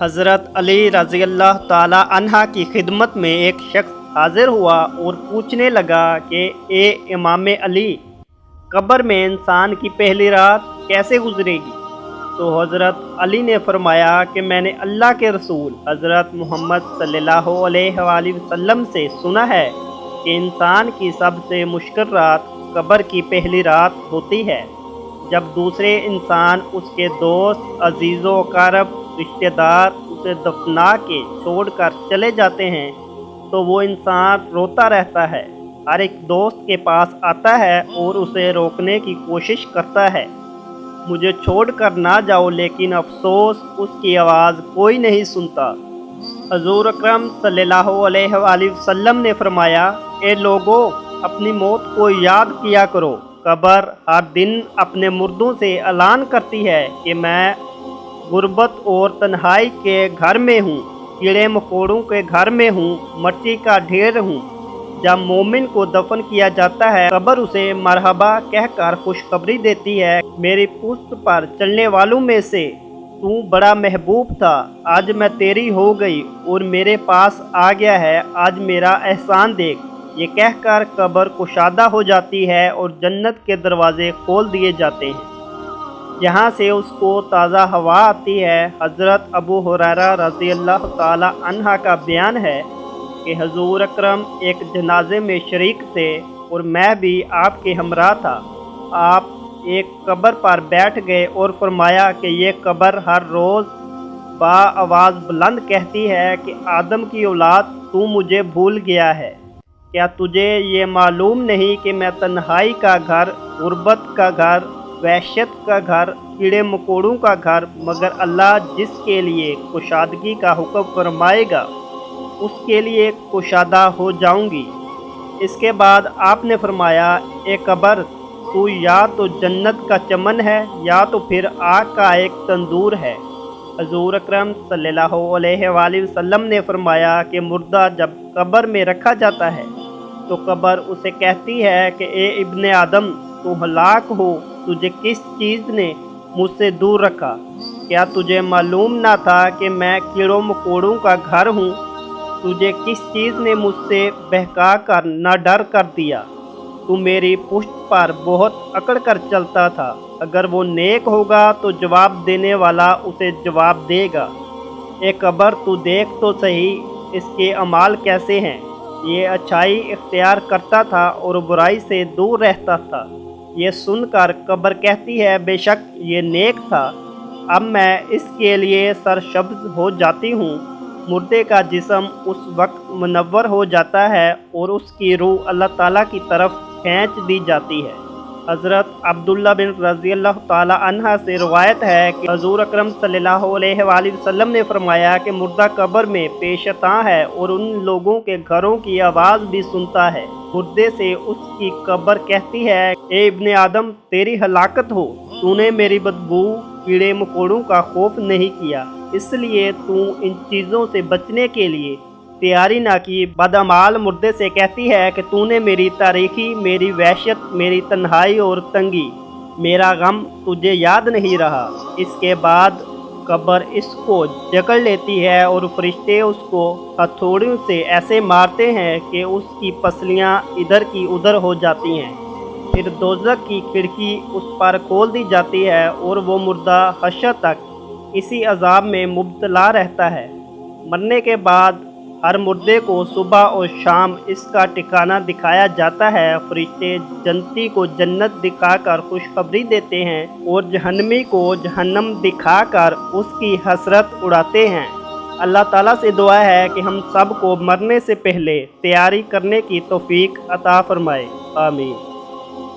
हज़रत अली रज़ी अल्लाह ताला अन्हा की खिदमत में एक शख्स हाजिर हुआ और पूछने लगा कि ए इमाम अली, कब्र में इंसान की पहली रात कैसे गुजरेगी? तो हज़रत अली ने फरमाया कि मैंने अल्लाह के रसूल हज़रत मोहम्मद सल्लल्लाहु अलैहि वसल्लम से सुना है कि इंसान की सबसे मुश्किल रात कब्र की पहली रात होती है, जब दूसरे इंसान, उसके दोस्त, अजीज़ो कारब, रिश्तेदार उसे दफना के छोड़कर चले जाते हैं तो वो इंसान रोता रहता है। हर एक दोस्त के पास आता है और उसे रोकने की कोशिश करता है, मुझे छोड़कर ना जाओ, लेकिन अफसोस उसकी आवाज़ कोई नहीं सुनता। हजूर अकरम सल्लल्लाहु अलैहि वसल्लम ने फरमाया, ए लोगों, अपनी मौत को याद किया करो। कब्र हर दिन अपने मुर्दों से ऐलान करती है कि मैं गुर्बत और तन्हाई के घर में हूँ, कीड़े मकोड़ों के घर में हूँ, मट्टी का ढेर हूँ। जब मोमिन को दफन किया जाता है, कब्र उसे मरहबा कहकर खुशखबरी देती है, मेरी पुश्त पर चलने वालों में से तू बड़ा महबूब था, आज मैं तेरी हो गई और मेरे पास आ गया है, आज मेरा एहसान देख। ये कहकर कब्र कुशादा हो जाती है और जन्नत के दरवाज़े खोल दिए जाते हैं, यहाँ से उसको ताज़ा हवा आती है। हज़रत अबू हुरैरा रज़ी अल्लाह ताला अन्हा का बयान है कि हजूर अकरम एक जनाजे में शरीक थे और मैं भी आपके हमरा था। आप एक कब्र पर बैठ गए और फरमाया कि ये कब्र हर रोज़ बा आवाज़ बुलंद कहती है कि आदम की औलाद, तू मुझे भूल गया है। क्या तुझे ये मालूम नहीं कि मैं तन्हाई का घर, गुर्बत का घर, वहशत का घर, कीड़े मकोड़ों का घर, मगर अल्लाह जिसके लिए कुशादगी का हुक्म फरमाएगा उसके लिए कुशादा हो जाऊंगी। इसके बाद आपने फरमाया, ए कब्र, तू या तो जन्नत का चमन है या तो फिर आग का एक तंदूर है। हजूर अकरम सल्लल्लाहु अलैहि वसल्लम ने फरमाया कि मुर्दा जब कब्र में रखा जाता है तो कब्र उसे कहती है कि ए इब्ने आदम, तू हलाक हो, तुझे किस चीज़ ने मुझसे दूर रखा? क्या तुझे मालूम ना था कि मैं कीड़ों मकोड़ों का घर हूँ? तुझे किस चीज़ ने मुझसे बहका कर ना डर कर दिया? तू मेरी पुश्त पर बहुत अकड़ कर चलता था, अगर वो नेक होगा तो जवाब देने वाला उसे जवाब देगा। ए कब्र, तू देख तो सही इसके अमाल कैसे हैं। ये अच्छाई इख्तियार करता था और बुराई से दूर रहता था। ये सुनकर कब्र कहती है, बेशक ये नेक था, अब मैं इसके लिए सरशब्द हो जाती हूँ। मुर्दे का जिस्म उस वक्त मुनव्वर हो जाता है और उसकी रूह अल्लाह ताला की तरफ खींच दी जाती है। हज़रत अब्दुल्ला बिन रज़ी अल्लाह ताला अन्हा से रवायत है कि हजूर अकरम सल्लल्लाहु अलैहि वसल्लम ने फरमाया कि मुर्दा कब्र में पेशता है और उन लोगों के घरों की आवाज़ भी सुनता है। मुर्दे से उसकी कब्र कहती है, ए इब्ने आदम, तेरी हलाकत हो, तूने मेरी बदबू, कीड़े मकोड़ों का खौफ नहीं किया, इसलिए तू इन चीज़ों से बचने के लिए तैयारी ना की। बदअमाल मुर्दे से कहती है कि तूने मेरी तारीखी, मेरी वहशत, मेरी तन्हाई और तंगी, मेरा गम तुझे याद नहीं रहा। इसके बाद कब्र इसको जकड़ लेती है और फरिश्ते उसको हथौड़ियों से ऐसे मारते हैं कि उसकी पसलियाँ इधर की उधर हो जाती हैं। फिर दोज़ख की खिड़की उस पर खोल दी जाती है और वो मुर्दा हश्र तक इसी अजाब में मुब्तला रहता है। मरने के बाद हर मुर्दे को सुबह और शाम इसका ठिकाना दिखाया जाता है। फरिश्ते जन्नती को जन्नत दिखाकर खुशखबरी देते हैं और जहन्नमी को जहन्नम दिखाकर उसकी हसरत उड़ाते हैं। अल्लाह ताला से दुआ है कि हम सब को मरने से पहले तैयारी करने की तौफीक अता फरमाए। आमीन।